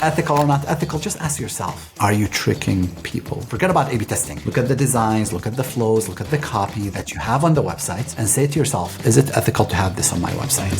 ethical or not ethical, just ask yourself, are you tricking people? Forget about A/B testing. Look at the designs, look at the flows, look at the copy that you have on the website and say to yourself, is it ethical to have this on my website?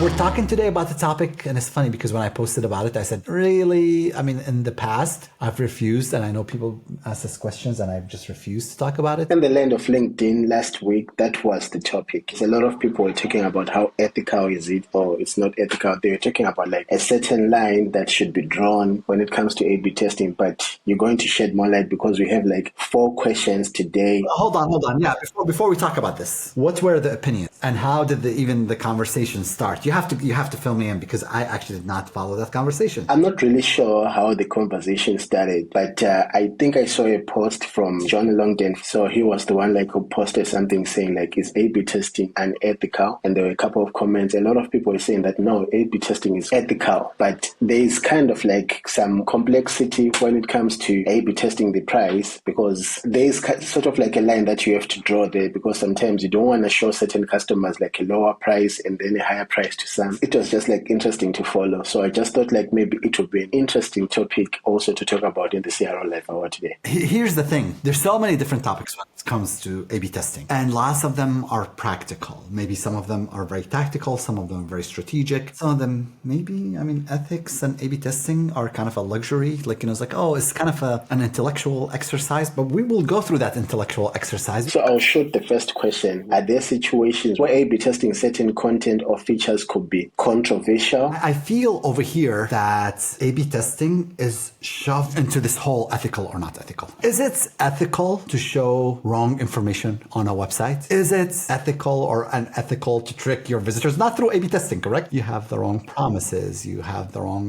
We're talking today about the topic, and it's funny because when I posted about it, I said, really? I mean, in the past, I've refused, and I know people ask us questions and I've just refused to talk about it. In the land of LinkedIn last week, that was the topic. A lot of people were talking about how ethical is it or it's not ethical. They were talking about like a certain line that should be drawn when it comes to A/B testing, but you're going to shed more light because we have like 4 questions today. Hold on. Yeah, before we talk about this, what were the opinions and how did even the conversation start? You have to fill me in because I actually did not follow that conversation. I'm not really sure how the conversation started, but I think I saw a post from John Longden. So he was the one like who posted something saying like, is A/B testing unethical? And there were a couple of comments. A lot of people were saying that no, A/B testing is ethical, but there is kind of like some complexity when it comes to A/B testing the price, because there is sort of like a line that you have to draw there, because sometimes you don't want to show certain customers like a lower price and then a higher price to some. It was just like interesting to follow. So I just thought like maybe it would be an interesting topic also to talk about in the CRO Live Hour today. Here's the thing. There's so many different topics when it comes to A/B testing, and lots of them are practical. Maybe some of them are very tactical, some of them are very strategic. Some of them maybe, ethics and A/B testing are kind of a luxury. Like, it's like, oh, it's kind of an intellectual exercise, but we will go through that intellectual exercise. So I'll shoot the first question. Are there situations where A/B testing certain content or features could be controversial? I feel over here that A/B testing is shoved into this whole ethical or not ethical. Is it ethical to show wrong information on a website? Is it ethical or unethical to trick your visitors? Not through A/B testing, correct? You have the wrong promises. You have the wrong,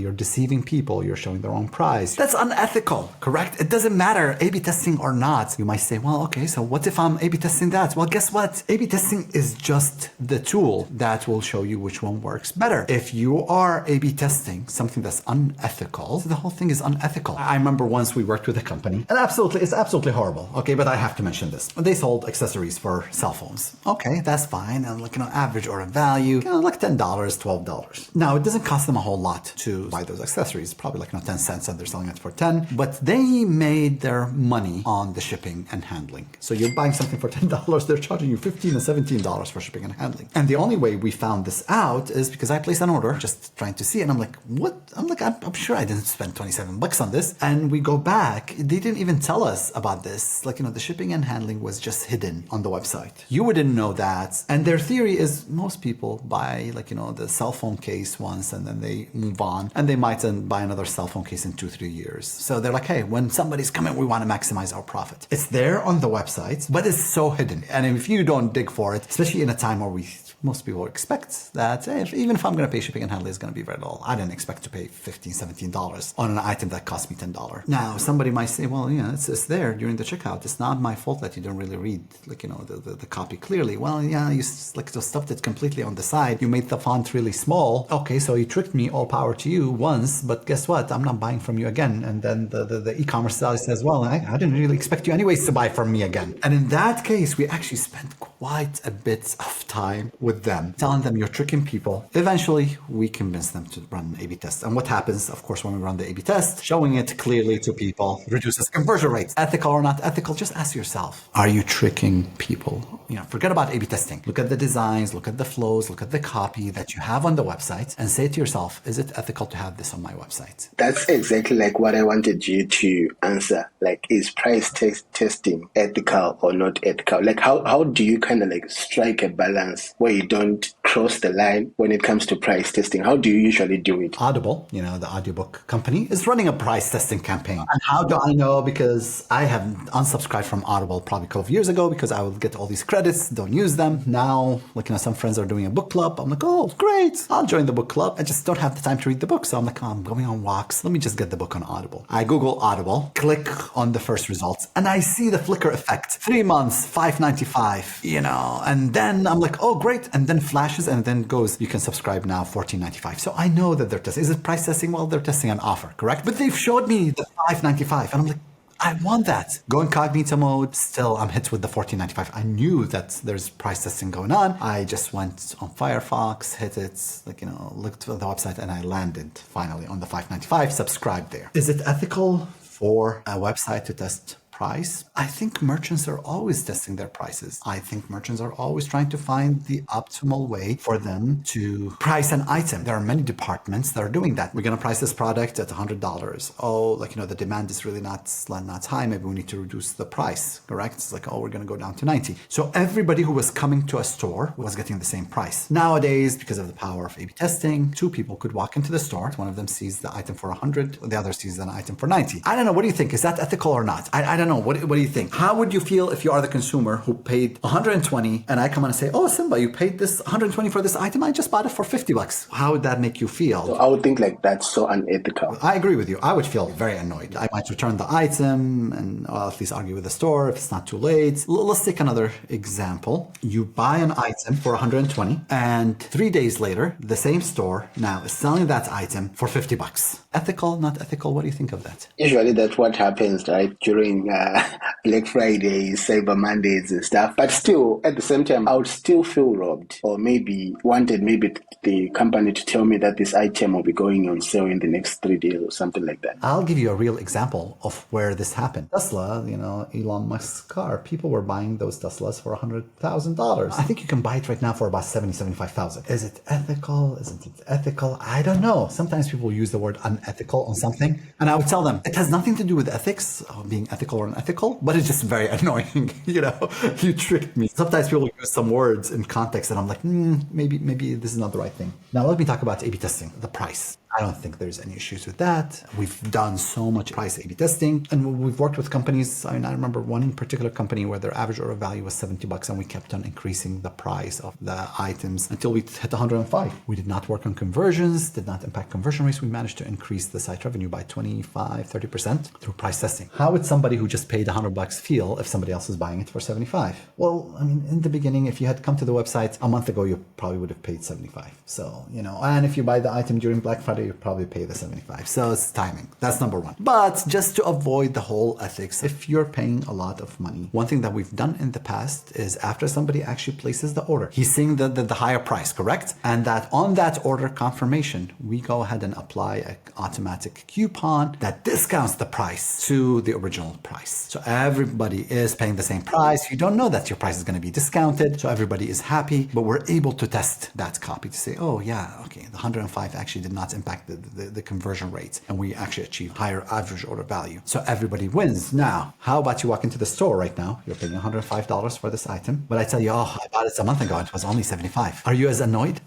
you're deceiving people. You're showing the wrong price. That's unethical, correct? It doesn't matter A/B testing or not. You might say, well, okay, so what if I'm A/B testing that? Well, guess what? A/B testing is just the tool that will show you which one works better. If you are A/B testing something that's unethical, the whole thing is unethical. I remember once we worked with a company, and it's absolutely horrible. Okay, but I have to mention this. They sold accessories for cell phones. Okay, that's fine. And average order value, like $10, $12. Now, it doesn't cost them a whole lot to buy those accessories, probably 10 cents, and they're selling it for 10, but they made their money on the shipping and handling. So you're buying something for $10, they're charging you $15 and $17 for shipping and handling. And the only way we found this out is because I placed an order, just trying to see it, and I'm like, what? I'm sure I didn't spend $27 on this. And we go back, they didn't even tell us about this. The shipping and handling was just hidden on the website. You wouldn't know that. And their theory is most people buy the cell phone case once and then they move on, and they might then buy another cell phone case in 2-3 years. So they're like, hey, when somebody's coming, we want to maximize our profit. It's there on the website, but it's so hidden. And if you don't dig for it, especially in a time where most people expect that, hey, even if I'm going to pay shipping and handling, it's going to be very low. I didn't expect to pay $15, $17 on an item that cost me $10. Now, somebody might say, well, it's there during the checkout. It's not my fault that you don't really read, the copy clearly. Well, yeah, you just stuffed it completely on the side. You made the font really small. Okay, so you tricked me, all power to you once, but guess what? I'm not buying from you again. And then the e-commerce seller says, well, I didn't really expect you anyways to buy from me again. And in that case, we actually spent quite a bit of time with them, telling them you're tricking people. Eventually, we convince them to run A/B tests. And what happens, of course, when we run the A/B test, showing it clearly to people reduces conversion rates. Ethical or not ethical, just ask yourself, are you tricking people? Forget about A/B testing. Look at the designs, look at the flows, look at the copy that you have on the website and say to yourself, is it ethical to have this on my website? That's exactly like what I wanted you to answer. Like, is price testing ethical or not ethical? Like, how do you kind of strike a balance where you don't cross the line when it comes to price testing? How do you usually do it? Audible, the audiobook company, is running a price testing campaign. And how do I know? Because I have unsubscribed from Audible probably a couple of years ago because I would get all these credits, don't use them. Now, some friends are doing a book club. I'm like, oh, great. I'll join the book club. I just don't have the time to read the book. So I'm like, I'm going on walks. Let me just get the book on Audible. I Google Audible, click on the first results, and I see the flicker effect. 3 months, $5.95, and then I'm like, oh, great. And then flashes and then goes, you can subscribe now, $14.95. So I know that they're testing. Is it price testing? Well, they're testing an offer, correct? But they've showed me the $5.95 and I'm like, I want that. Go incognito mode. Still, I'm hit with the $14.95. I knew that there's price testing going on. I just went on Firefox, hit it, looked at the website, and I landed finally on the $5.95. Subscribed there. Is it ethical for a website to test price? I think merchants are always testing their prices. I think merchants are always trying to find the optimal way for them to price an item. There are many departments that are doing that. We're going to price this product at $100. Oh, the demand is really not high. Maybe we need to reduce the price, correct? It's like, oh, we're going to go down to 90. So everybody who was coming to a store was getting the same price. Nowadays, because of the power of A/B testing, two people could walk into the store. One of them sees the item for 100, the other sees an item for 90. I don't know. What do you think? Is that ethical or not? I don't know. What do you think? How would you feel if you are the consumer who paid 120 and I come on and say, oh, Simba, you paid this 120 for this item. I just bought it for $50. How would that make you feel? So I would think like that's so unethical. I agree with you. I would feel very annoyed. I might return the item and at least argue with the store if it's not too late. Let's take another example. You buy an item for 120 and 3 days later, the same store now is selling that item for $50. Ethical, not ethical? What do you think of that? Usually that's what happens, right? During Black Fridays, Cyber Mondays and stuff. But still, at the same time, I would still feel robbed, or maybe wanted the company to tell me that this item will be going on sale in the next 3 days or something like that. I'll give you a real example of where this happened. Tesla, Elon Musk's car, people were buying those Teslas for $100,000. I think you can buy it right now for about $75,000. Is it ethical? Isn't it ethical? I don't know. Sometimes people use the word unethical on something, and I would tell them it has nothing to do with ethics, being ethical or unethical, but it's just very annoying. You tricked me. Sometimes people use some words in context and I'm like, maybe this is not the right thing. Now let me talk about A/B testing, the price. I don't think there's any issues with that. We've done so much price A/B testing, and we've worked with companies. I remember one particular company where their average order value was $70, and we kept on increasing the price of the items until we hit 105. We did not work on conversions, did not impact conversion rates. We managed to increase the site revenue by 25-30% through price testing. How would somebody who just paid $100 feel if somebody else is buying it for 75? Well, in the beginning, if you had come to the website a month ago, you probably would have paid 75. So, and if you buy the item during Black Friday, you probably pay the 75. So it's timing. That's number one. But just to avoid the whole ethics, if you're paying a lot of money, one thing that we've done in the past is after somebody actually places the order, he's seeing the higher price, correct? And that on that order confirmation, we go ahead and apply an automatic coupon that discounts the price to the original price. So everybody is paying the same price. You don't know that your price is going to be discounted. So everybody is happy, but we're able to test that copy to say, oh yeah, okay, the 105 actually did not impact the conversion rate, and we actually achieved higher average order value. So everybody wins. Now, how about you walk into the store right now, you're paying $105 for this item, but I tell you, oh, I bought it a month ago, it was only 75. Are you as annoyed?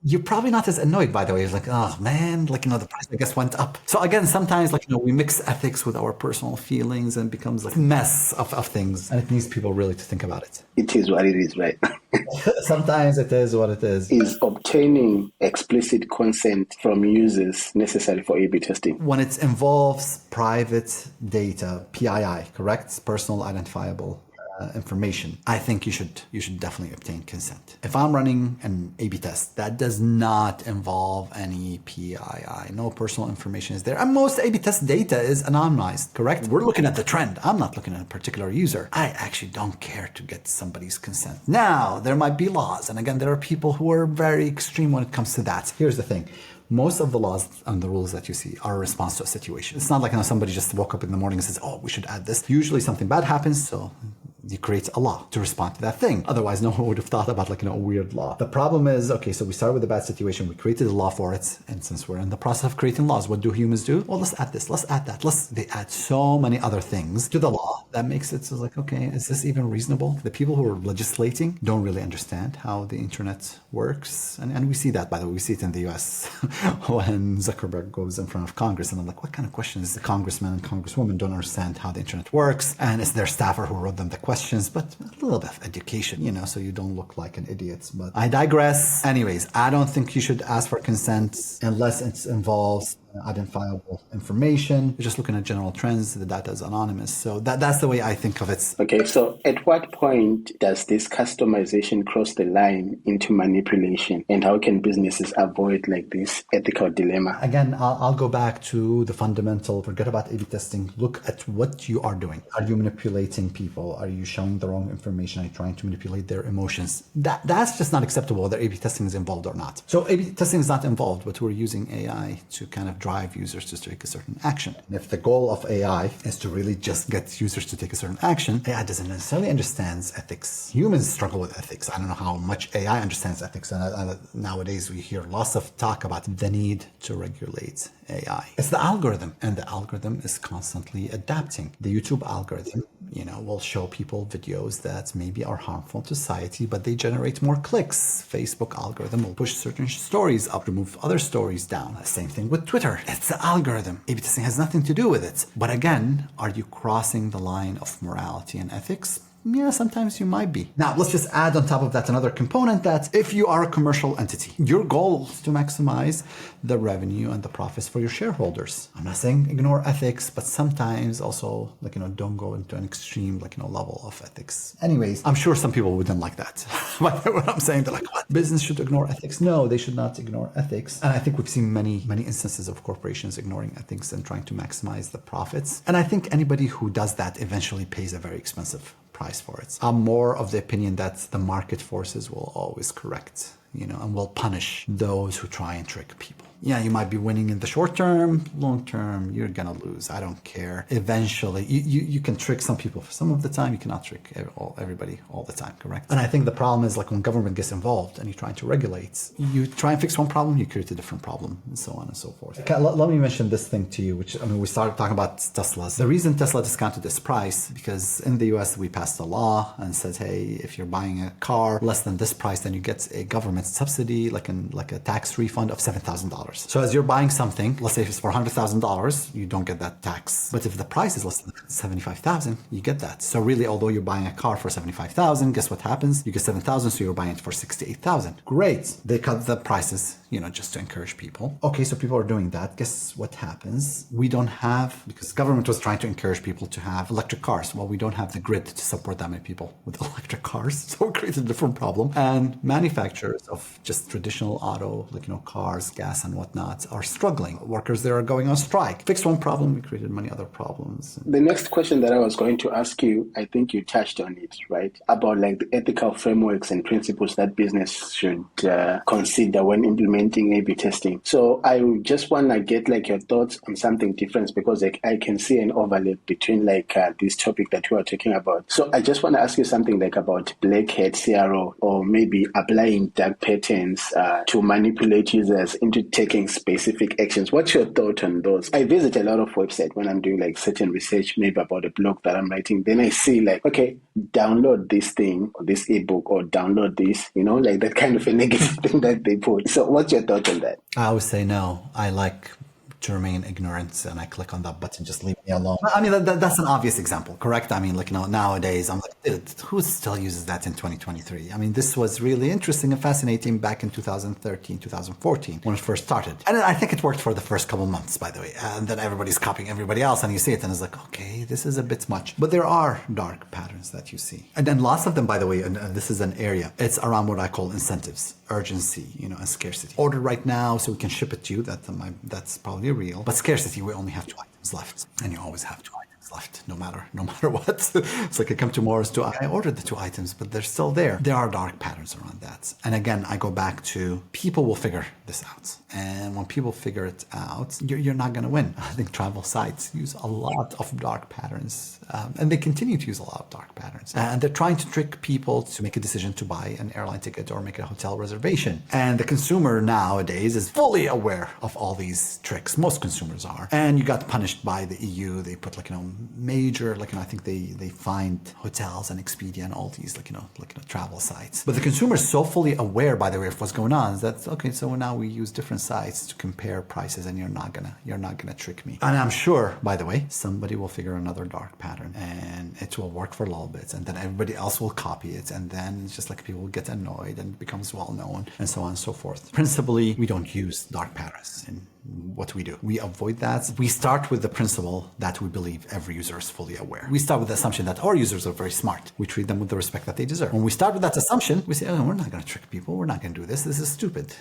You're probably not as annoyed, by the way. It's like, oh man, the price, I guess, went up. So again, sometimes we mix ethics with our personal feelings and it becomes like a mess of things. And it needs people really to think about it. It is what it is, right? Sometimes it is what it is. Is obtaining explicit consent from users necessary for A/B testing? When it involves private data, PII, correct? Personal identifiable information, I think you should definitely obtain consent. If I'm running an A/B test, that does not involve any PII. No personal information is there. And most A/B test data is anonymized, correct? We're looking at the trend. I'm not looking at a particular user. I actually don't care to get somebody's consent. Now, there might be laws. And again, there are people who are very extreme when it comes to that. Here's the thing. Most of the laws and the rules that you see are a response to a situation. It's not like somebody just woke up in the morning and says, oh, we should add this. Usually something bad happens, so you create a law to respond to that thing. Otherwise, no one would have thought about a weird law. The problem is, okay, so we started with a bad situation. We created a law for it. And since we're in the process of creating laws, what do humans do? Well, let's add this, let's add that. They add so many other things to the law that makes it so like, okay, is this even reasonable? The people who are legislating don't really understand how the internet works. And we see that, by the way, we see it in the US when Zuckerberg goes in front of Congress. And I'm like, what kind of questions? The congressmen and congresswomen don't understand how the internet works. And it's their staffer who wrote them the questions, but a little bit of education, so you don't look like an idiot. But I digress. Anyways, I don't think you should ask for consent unless it involves identifiable information. You're just looking at general trends. The data is anonymous. So that's the way I think of it. Okay, so at what point does this customization cross the line into manipulation, and how can businesses avoid like this ethical dilemma? Again, I'll go back to the fundamental. Forget about A/B testing. Look at what you are doing. Are you manipulating people? Are you showing the wrong information? Are you trying to manipulate their emotions? That's just not acceptable, whether A/B testing is involved or not. So A/B testing is not involved, but we're using AI to kind of drive users to take a certain action. And if the goal of AI is to really just get users to take a certain action, AI doesn't necessarily understand ethics. Humans struggle with ethics. I don't know how much AI understands ethics. And nowadays we hear lots of talk about the need to regulate AI. It's the algorithm, and the algorithm is constantly adapting. The YouTube algorithm, will show people videos that maybe are harmful to society, but they generate more clicks. Facebook algorithm will push certain stories up, remove other stories down. Same thing with Twitter. It's the algorithm. A/B testing has nothing to do with it. But again, are you crossing the line of morality and ethics? Yeah, sometimes you might be. Now, let's just add on top of that another component that if you are a commercial entity, your goal is to maximize the revenue and the profits for your shareholders. I'm not saying ignore ethics, but sometimes also, don't go into an extreme, level of ethics. Anyways, I'm sure some people wouldn't like that. But what I'm saying, they're like, what? Business should ignore ethics? No, they should not ignore ethics. And I think we've seen many, many instances of corporations ignoring ethics and trying to maximize the profits. And I think anybody who does that eventually pays a very expensive price for it. I'm more of the opinion that the market forces will always correct, and will punish those who try and trick people. Yeah, you might be winning in the short term, long term, you're gonna lose. I don't care. Eventually, you can trick some people for some of the time. You cannot trick everybody all the time, correct? And I think the problem is when government gets involved and you're trying to regulate, you try and fix one problem, you create a different problem, and so on and so forth. Okay, let me mention this thing to you, which, we started talking about Teslas. The reason Tesla discounted its price, because in the US, we passed a law and said, hey, if you're buying a car less than this price, then you get a government subsidy, like a tax refund of $7,000. So as you're buying something, let's say if it's for $100,000, you don't get that tax. But if the price is less than $75,000, you get that. So really, although you're buying a car for $75,000, guess what happens? You get $7,000, so you're buying it for $68,000. Great. They cut the prices, just to encourage people. Okay, so people are doing that. Guess what happens? We don't have, because government was trying to encourage people to have electric cars. Well, we don't have the grid to support that many people with electric cars. So it creates a different problem. And manufacturers of just traditional auto, cars, gas and whatnot, are struggling. Workers there are going on strike. Fixed one problem, we created many other problems. The next question that I was going to ask you, I think you touched on it, right? About the ethical frameworks and principles that business should consider when implementing A/B testing. So I just want to get your thoughts on something different, because I can see an overlap between this topic that we are talking about. So I just want to ask you something about black hat CRO, or maybe applying dark patterns to manipulate users into taking specific actions. What's your thought on those? I visit a lot of websites when I'm doing certain research, maybe about a blog that I'm writing. Then I see okay, download this thing or this ebook, or download this, that kind of a negative thing that they put. So what's your thought on that? I would say no. I like to remain ignorant, and I click on that button, just leave me alone. I mean, that's an obvious example, correct? I mean, nowadays, I'm like, dude, who still uses that in 2023? I mean, this was really interesting and fascinating back in 2013, 2014, when it first started. And I think it worked for the first couple months, by the way. And then everybody's copying everybody else, and you see it, and it's like, okay, this is a bit much. But there are dark patterns that you see. And then lots of them, by the way, and this is an area, it's around what I call incentives, urgency, and scarcity. Order right now so we can ship it to you. That's probably real. But scarcity, we only have 2 items left. And you always have 2 items left, no matter what. It's like I come tomorrow's I ordered the 2 items, but they're still there. There are dark patterns around that. And again, I go back to people will figure this out. And when people figure it out, you're not going to win. I think travel sites use a lot of dark patterns, and they continue to use a lot of dark patterns. And they're trying to trick people to make a decision to buy an airline ticket or make a hotel reservation. And the consumer nowadays is fully aware of all these tricks. Most consumers are. And you got punished by the EU. They put major, I think they find hotels and Expedia and all these travel sites. But the consumer is so fully aware, by the way, of what's going on, is that okay, so now we use different sites to compare prices, and you're not gonna trick me. And I'm sure, by the way, somebody will figure another dark pattern, and it will work for a little bit, and then everybody else will copy it, and then it's just people will get annoyed and it becomes well known, and so on and so forth. Principally, we don't use dark patterns in what we do. We avoid that. We start with the principle that we believe every user is fully aware. We start with the assumption that our users are very smart. We treat them with the respect that they deserve. When we start with that assumption, we say, oh, we're not going to trick people. We're not going to do this. This is stupid,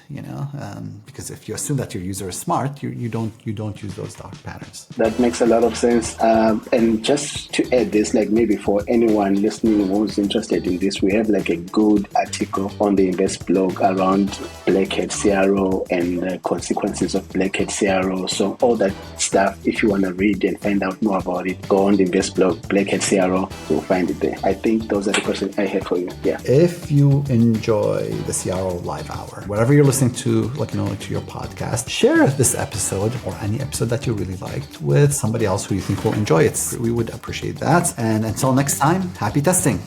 because if you assume that your user is smart, you don't use those dark patterns. That makes a lot of sense. And just to add this, like maybe for anyone listening who's interested in this, we have like a good article on the Invest blog around Black Hat CRO and the consequences of Black Hat CRO. So all that stuff, if you want to read and find out more about it, go on the Invest blog, Black Hat CRO, you'll find it there. I think those are the questions I have for you. Yeah. If you enjoy the CRO Live Hour, whatever you're listening to, to your podcast, share this episode or any episode that you really liked with somebody else who you think will enjoy it. We would appreciate that. And until next time, happy testing.